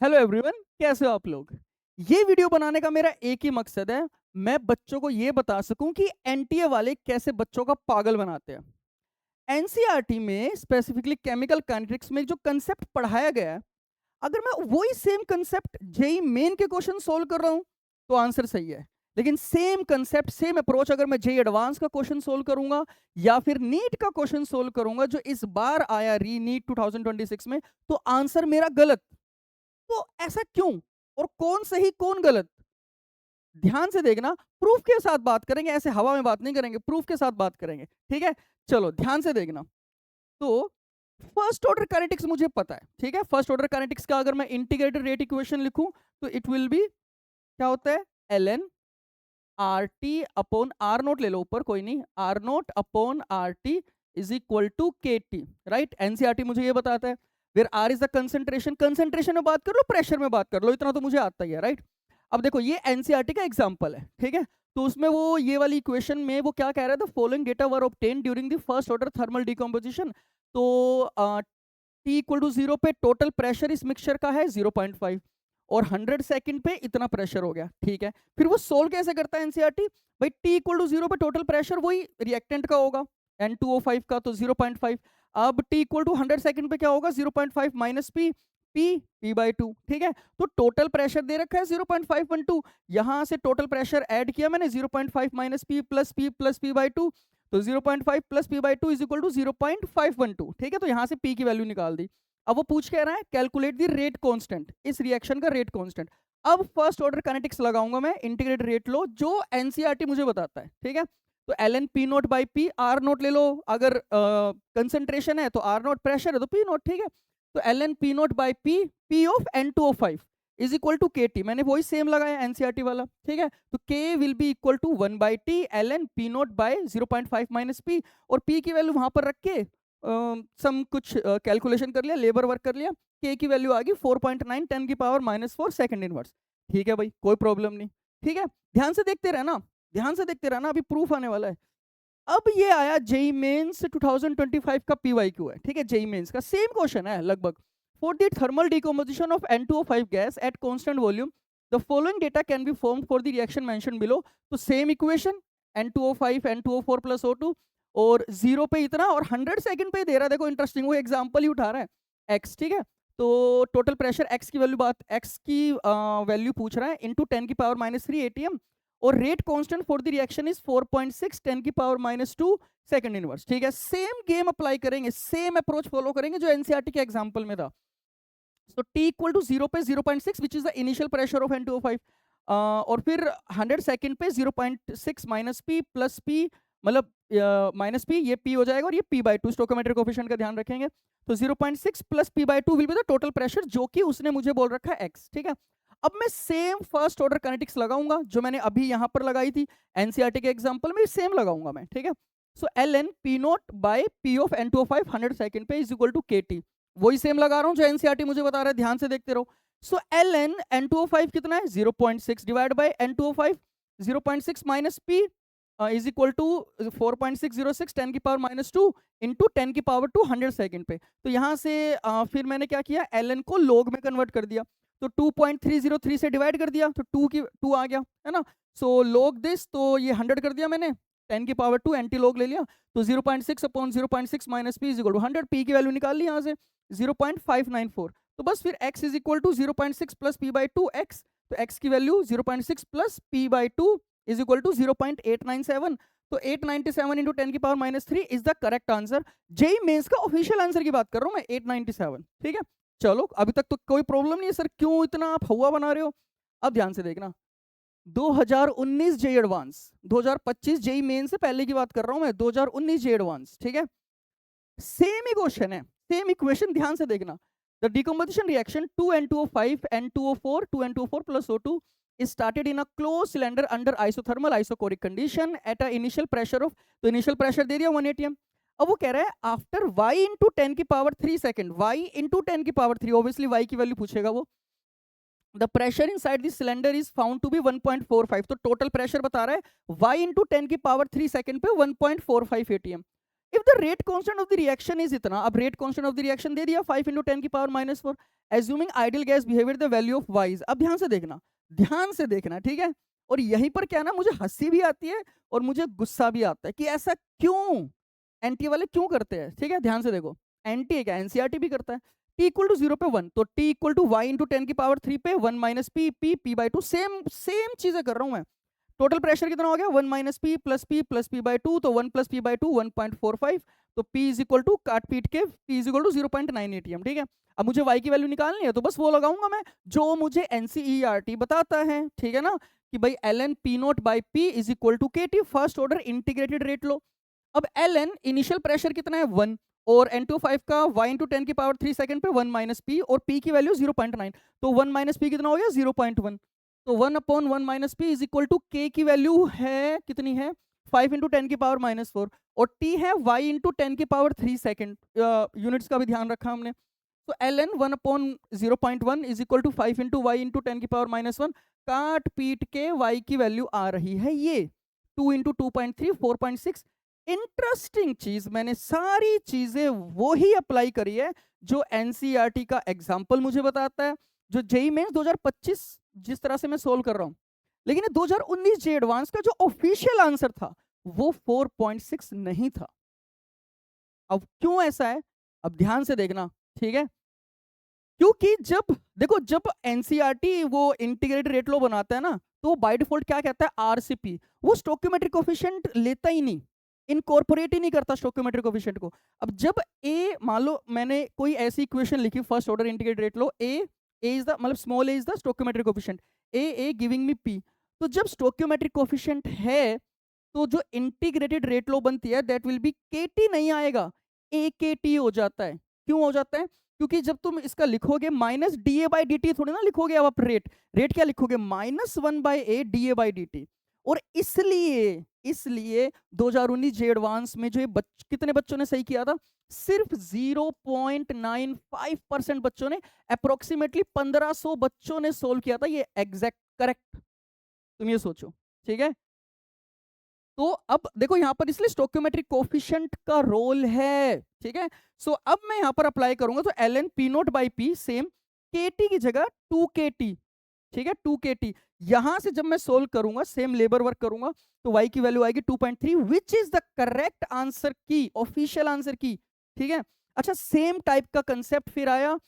Hello everyone, कैसे हो आप लोग। ये वीडियो बनाने का मेरा एक ही मकसद है। मैं बच्चों को ये बता सकूं कि एनटीए वाले कैसे बच्चों का पागल बनाते हैं। एनसीईआरटी में स्पेसिफिकली केमिकल काइनेटिक्स में जो कंसेप्ट पढ़ाया गया है, अगर मैं वही सेम कंसेप्ट जेई मेन के क्वेश्चन सोल्व कर रहा हूं तो आंसर सही है। लेकिन सेम कंसेप्ट सेम अप्रोच अगर मैं जेई एडवांस का क्वेश्चन सोल्व करूंगा या फिर नीट का क्वेश्चन सोल्व करूंगा जो इस बार आया री नीट 2026 में, तो आंसर मेरा गलत। तो ऐसा क्यों और कौन सही कौन गलत, ध्यान से देखना। प्रूफ के साथ बात करेंगे, ऐसे हवा में बात नहीं करेंगे, प्रूफ के साथ बात करेंगे, ठीक है। चलो ध्यान से देखना। तो फर्स्ट ऑर्डर काइनेटिक्स मुझे पता है, ठीक है। फर्स्ट ऑर्डर काइनेटिक्स का अगर मैं इंटीग्रेटेड रेट इक्वेशन लिखूं तो इट विल बी क्या होता है, L N R T upon R naught ले लो ऊपर, कोई नहीं, R naught upon R T is equal to K T, right. NCERT मुझे ये बताता है। फिर R is the concentration, concentration में बात कर लो, प्रेशर में बात कर लो, इतना तो मुझे आता ही है, राइट। अब देखो ये एनसीईआरटी का एग्जांपल है, ठीक है। तो उसमें वो ये वाली इक्वेशन में वो क्या कह रहा है, the following data were obtain during the first order thermal decomposition. तो टी इक्वल टू जीरो पे टोटल प्रेशर इस मिक्सचर का है 0.5 और 100 सेकंड पे इतना प्रेशर हो गया, ठीक है। फिर वो सोल्व कैसे करता है एनसीईआरटी, भाई टी इक्वल टू जीरो पे टोटल प्रेशर वही रिएक्टेंट का होगा N2O5 का, तो 0.5। अब टी इक्वल टू 100 सेकंड पे क्या होगा, 0.5 माइनस पी, पी/2, ठीक है। तो टोटल प्रेशर दे रखा है 0.512, यहां से टोटल प्रेशर ऐड किया मैंने 0.5 माइनस पी प्लस पी/2, तो 0.5 प्लस पी/2 इज इक्वल टू 0.512, ठीक है। तो यहां से पी की वैल्यू निकाल दी। अब वो पूछ कह रहा है कैलकुलेट द रेट कांस्टेंट, इस रिएक्शन का रेट कांस्टेंट। अब फर्स्ट ऑर्डर काइनेटिक्स लगाऊंगा मैं, इंटीग्रेटेड रेट लो जो एनसीईआरटी मुझे बताता है, ठीक है। तो L N P naught by P, R naught ले लो, अगर कंसेंट्रेशन है तो आर नोट, प्रेशर है तो पी नोट, ठीक है। तो L N P naught by P, P of N2O5 is equal to K T, मैंने वही सेम लगाया एनसीईआरटी वाला, ठीक है। तो K will be equal to 1/t L N P naught by 0.5 minus P, और पी की वैल्यू वहां पर रख के सम कुछ कैलकुलेशन कर लिया, लेबर वर्क कर लिया, के की वैल्यू आ गई 4.9 10 की पावर -4 सेकंड इनवर्स, ठीक है भाई, कोई प्रॉब्लम नहीं, ठीक है। ध्यान से देखते रहना, ध्यान से देखते रहना, अभी प्रूफ आने वाला है। अब ये आया जेई मेंस 2025 का पीवाईक्यू है, ठीक है। जेई मेंस का सेम क्वेश्चन है लगभग। For the thermal decomposition of N2O5 gas at constant volume the following data can be formed for the reaction mention below. तो same equation, N2O5 N2O4 plus O2, और zero पे इतना और 100 second पे दे रहा है। देखो इंटरेस्टिंग, वो एग्जांपल ही उठा रहा है x, ठीक है। तो टोटल प्रेशर x की वैल्यू, बात x की वैल्यू पूछ रहा है इनटू 10 की पावर -3 atm, और rate constant for the reaction is 4.6 10 की पावर -2 सेकंड इनवर्स, ठीक है। सेम गेम अप्लाई करेंगे, सेम अप्रोच फॉलो करेंगे जो एनसीईआरटी के एग्जांपल में था। तो टी इक्वल टू जीरो पे 0.6 which is the initial pressure of N2O5, और फिर 100 सेकंड पे 0.6 माइनस पी प्लस पी, मतलब माइनस पी, ये पी हो जाएगा और ये p/2, स्टोइकोमेट्रिक कोफिशिएंट का ध्यान रखेंगे। तो 0.6 plus p/2 will be the total pressure, जो कि उसने मुझे बोल रखा है x, ठीक है। अब मैं सेम फर्स्ट ऑर्डर काइनेटिक्स लगाऊंगा जो मैंने अभी यहां पर लगाई थी एनसीईआरटी के एग्जांपल में, सेम लगाऊंगा मैं, ठीक है। So L N P naught by P of N2O5 100 second पे is equal to K T, वही सेम लगा रहा हूं जो एनसीईआरटी मुझे बता रहा है, ध्यान से देखते रहो। सो एल एन N2O5 कितना है, 0.6 divide by N2O5, 0.6 minus P is equal to 4.606 10 की पावर -2 इंटू 10 की पावर 2 100 सेकंड पे। तो यहाँ से फिर मैंने क्या किया, एल एन को लोग में कन्वर्ट कर दिया, तो 2.303 से डिवाइड कर दिया तो 2 आ गया, है ना। सो लोग दिस, तो ये 100 कर दिया मैंने, 10 की पावर 2 एंटी लोग ले लिया, तो 0.6 upon 0.6 minus P is equal to 100, P की वैल्यू निकाल ली यहाँ से 0.594। तो बस फिर x is equal to 0.6 plus p/2 x, तो x की value 0.6 plus p/2 is equal to 0.897। तो 897 इंटू 10 की power -3 is the correct answer. JEE Mains का ऑफिशियल आंसर की बात कर रहा हूं मैं, 897, ठीक है। चलो अभी तक तो कोई प्रॉब्लम नहीं है सर, क्यों इतना आप हवा बना रहे हो। अब ध्यान से देखना, 2019 जेई एडवांस, 2025 जेई मेन से पहले की बात कर रहा हूं मैं, 2019 जेई एडवांस, ठीक है। सेम ही क्वेश्चन है, सेम इक्वेशन, ध्यान से देखना। The decomposition reaction 2N2O5 N2O4 2N2O4 plus O2 is started in a closed cylinder under isothermal isochoric condition at a initial pressure of, तो इनिशियल प्रेशर दे दिया 1 atm। अब वो कह रहा है आफ्टर y इंटू 10 की पावर 3 सेकंड, y इंटू 10 की power 3, obviously y की वैल्यू पूछेगा वो। The pressure inside this cylinder is found to be 1.45, तो टोटल प्रेशर बता रहा है y इंटू 10 की पावर 3 सेकंड पे 1.45 atm। If the rate constant of the reaction is इतना, अब rate constant of the reaction दे दिया 5 × 10⁻⁻⁴, assuming ideal gas behaviour the value of y is, अब ध्यान से देखना, ठीक है। और यहीं पर क्या ना, मुझे हंसी भी आती है और मुझे गुस्सा भी आता है कि ऐसा क्यों एनटी वाले क्यों करते हैं, ठीक है। ध्यान से देखो, एनटी क्या एनसीईआरटी भी करता है। t इक्वल टू 0 पे 1, तो t equal to y into 10⁻³ पे 1 minus P P P by 2, same चीजें कर रहा हूं मैं। टोटल प्रेशर कितना हो गया 1 minus P plus P by 2, तो 1 प्लस पी बाई 2 1.45, तो p इज इक्वल टू काट पीट के p is equal to 0.9 atm, ठीक है। अब मुझे y की वैल्यू निकालनी है तो बस वो लगाऊंगा मैं जो मुझे एनसीईआरटी बताता है, ठीक है ना, कि भाई ln p naught by p is equal to kT, first order integrated rate law. अब ln इनिशियल प्रेशर कितना है 1, और N25 का y इंटू 10⁻³ सेकंड पे 1 माइनस पी, और p की वैल्यू 0.9, तो 1 माइनस पी कितना हो गया 0.1, तो 1/1 minus P is equal to k की वैल्यू है कितनी है 5 इंटू 10⁻⁻⁴, और t है y इंटू 10⁻³ सेकंड, यूनिट्स का भी ध्यान रखा हमने। तो ln 1/0.1 is equal to 5 into y into 10⁻⁻⁴, काट पीट के y की वैल्यू आ रही है ये 2 इंटू 2.3 4.6। इंटरेस्टिंग चीज, मैंने सारी चीजें वो ही अप्लाई करी है जो एनसीईआरटी का एग्जाम्पल मुझे बताता है, जो जेईई मेंस 2025 जिस तरह से मैं सोल्व कर रहा हूं। लेकिन 2019 जे एडवांस का जो ऑफिशियल आंसर था वो 4.6 नहीं था। अब क्यों ऐसा है, अब ध्यान से देखना, ठीक है। क्योंकि जब देखो, जब एनसीईआरटी वो इंटीग्रेटेड रेट लॉ बनाता है ना, तो बाय डिफॉल्ट क्या कहता है आरसीपी, वो स्टोकियोमेट्रिक कोफिशिएंट लेता ही नहीं, इनकॉर्पोरेट ही नहीं करता स्टोकियोमेट्रिक कोफिशिएंट को। अब जब ए, मान लो मैंने कोई ऐसी इक्वेशन लिखी first order integrated rate law, A is the मतलब small A is the stoichiometric coefficient, A giving me P, तो जब स्टोकियोमेट्रिक कोफिशिएंट है तो जो इंटीग्रेटेड रेट लॉ बनती है दैट विल बी केटी नहीं आएगा, ए के टी हो जाता है। क्यों हो जाता है, क्योंकि जब तुम इसका लिखोगे minus D A by D T थोड़ी ना लिखोगे, अब आप रेट क्या लिखोगे -1/a D A by D T. और इसलिए 2019 जे एडवांस में जो कितने बच्चों ने सही किया था, सिर्फ 0.95% बच्चों ने, अप्रोक्सीमेटली 1500 बच्चों ने सोल्व किया था ये एग्जैक्ट करेक्ट। तुम ये सोचो, ठीक है। तो अब देखो यहाँ पर इसलिए स्टोकियोमेट्रिक कोफिशिएंट का रोल है, ठीक है। सो अब मैं यहाँ पर अप्लाई करूंगा तो ln p naught by P same kt की जगह 2kt, ठीक है 2kt। यहां से जब मैं सोल्व करूंगा सेम लेबर वर्क करूंगा तो y की वैल्यू आएगी 2.3 which is the correct answer की, ऑफिशियल आंसर की, ठीक है। अच्छा, सेम टाइप का कंसेप्ट फिर आया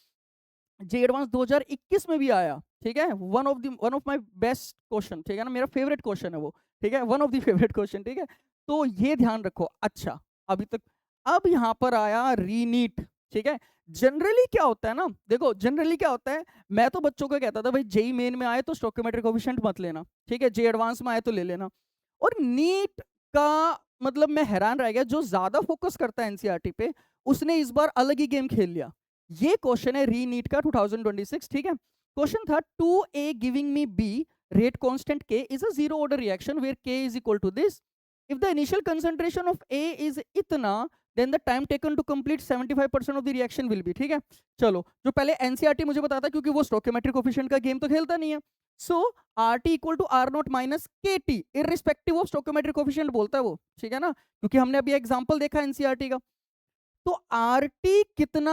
जे एडवांस 2021 में भी आया, ठीक है। One of my best question, ठीक है ना, मेरा फेवरेट क्वेश्चन है वो, ठीक है, one of the favourite question, ठीक है। तो ये ध्यान रखो। अच्छा, अभी तक, अब यहाँ पर आया रीनीट, ठीक है। जनरली क्या होता है ना, देखो जनरली क्या होता है, मैं तो बच्चों को कहता था भाई जेई मेन में आए तो स्टोकियोमेट्रिक कोफिशिएंट मत लेना, ठीक है, जे एडवांस में आए तो ले लेना। और नीट का मतलब मैं हैरान रह गया, जो ज्यादा फोकस करता है एनसीईआरटी पे उसने इस बार अलग ही गेम खेल लिया। ये क्वेश्चन है रीनीट का 2026, ठीक है। क्वेश्चन था 2a giving me b, rate constant k is a zero order reaction where k is equal to this, if the initial concentration of a is इतना then the time taken to complete 75% of the reaction will be, ठीक है। चलो, जो पहले NCERT मुझे बताता है क्योंकि वो स्टोकियोमेट्रिक कोफिशिएंट का गेम तो खेलता नहीं है, so RT equal to R naught minus KT irrespective of stoichiometric coefficient बोलता है वो, ठीक है ना, क्योंकि हमने अभी एग्जांपल देखा एनसीईआरटी का। तो RT कितना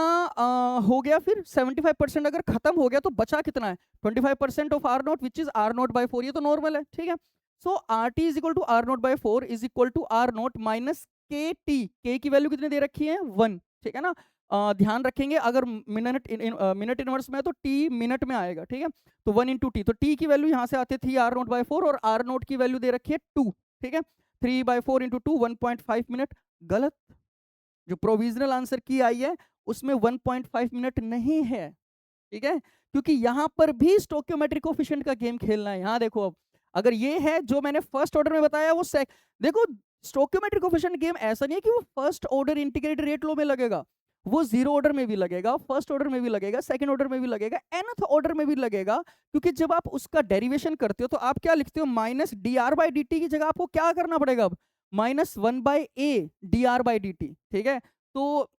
हो गया फिर 75% अगर खत्म हो गया तो बचा कितना है 25% of R naught which is R naught by 4, ये तो नॉर्मल है, ठीक है। So RT is equal to R naught by 4 is equal to R naught minus KT, K की वैल्यू कितनी दे रखी है 1, ठीक है ना। ध्यान रखेंगे अगर मिनट इनवर्स में है तो T मिनट में आएगा, ठीक है। तो 1 इंटू टी, तो T की वैल्यू यहाँ से आती थी R नॉट बाई 4 और R नॉट की वैल्यू दे रखी है 2, ठीक है। 3/4 इंटू 2 1.5 मिनट, गलत। जो प्रोविजनल आंसर की आई है उसमें 1.5 मिनट नहीं है, ठीक है, क्योंकि यहां पर भी स्टोकियोमेट्रिक कोफिशिएंट का गेम खेलना है। यहां देखो, अब अगर ये है जो मैंने फर्स्ट ऑर्डर में बताया वो देखो स्टोकियोमेट्रिक कोफिशिएंट गेम ऐसा नहीं है कि वो first order integrated rate law में लगेगा, वो जीरो ऑर्डर में भी लगेगा, फर्स्ट ऑर्डर में भी लगेगा, सेकंड ऑर्डर में भी लगेगा, nth ऑर्डर में भी लगेगा। क्योंकि जब आप उसका डेरिवेशन करते हो तो आप क्या लिखते हो, minus D R by D T की जगह आपको क्या करना पड़ेगा अब, -1/a D R by D T, ठीक है। तो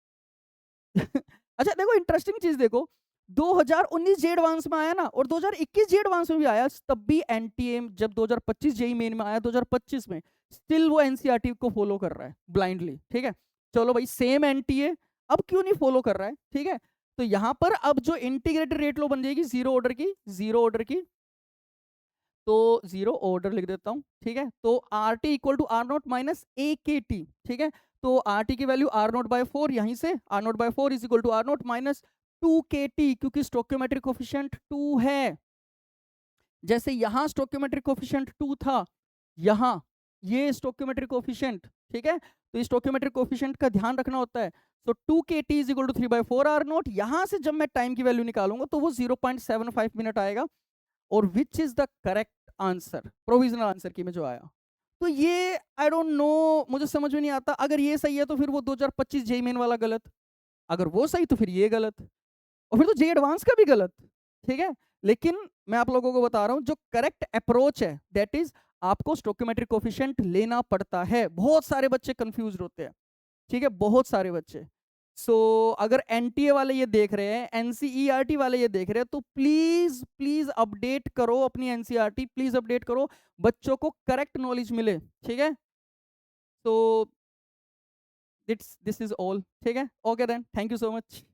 अच्छा देखो, इंटरेस्टिंग चीज देखो, 2019 जे एडवांस में आया ना और 2021 जे एडवांस में भी आया, तब भी एनटीएम जब 2025 जेई मेन में आया 2025 में, स्टिल वो एनसीईआरटी को फॉलो कर रहा है ब्लाइंडली, ठीक है। चलो भाई सेम एनटीए, अब क्यों नहीं फॉलो कर रहा है, ठीक है। तो यहां पर अब जो इंटीग्रेटेड रेट लो बन जाएगी जीरो ऑर्डर की, जीरो ऑर्डर की, तो जीरो ऑर्डर लिख देता हूं, ठीक है। तो R T equal to R naught minus A K T, ठीक है। तो आर टी की value R naught by four, यहीं से R naught by four is equal to R naught minus two K T, क्योंकि स्टोक्योमेट्रिक कोफिशिएंट टू है। जैसे यहां स्टोक्योमेट्रिक कोफिशिएंट टू था, यहां ये स्टोक्योमेट्रिक कोफिशिएंट, ठीक है। तो इस स्टोक्योमेट्रिक कोफिशिएंट का ध्यान रखना होता है। So two K T is equal to three by four R naught, यहां से जब मैं टाइम की वैल्यू निकालूंगा तो वो 0.75 मिनट आएगा, और which is the correct answer, provisional answer की में जो आया। तो ये आई डोंट नो, मुझे समझ में नहीं आता। अगर ये सही है तो फिर वो 2025 जेई मेन वाला गलत, अगर वो सही तो फिर ये गलत, और फिर तो जे एडवांस का भी गलत, ठीक है। लेकिन मैं आप लोगों को बता रहा हूं जो करेक्ट अप्रोच है दैट इज आपको स्टोक्योमेट्रिक कोफिशिएंट लेना पड़ता है। बहुत सारे बच्चे कंफ्यूज होते हैं, ठीक है, बहुत सारे बच्चे। सो अगर एनटीए वाले ये देख रहे हैं, एनसीईआरटी वाले ये देख रहे हैं, तो प्लीज प्लीज अपडेट करो अपनी एनसीईआरटी, प्लीज अपडेट करो, बच्चों को करेक्ट नॉलेज मिले, ठीक है। तो दिस इज ऑल, ठीक है। Okay then, thank you so much.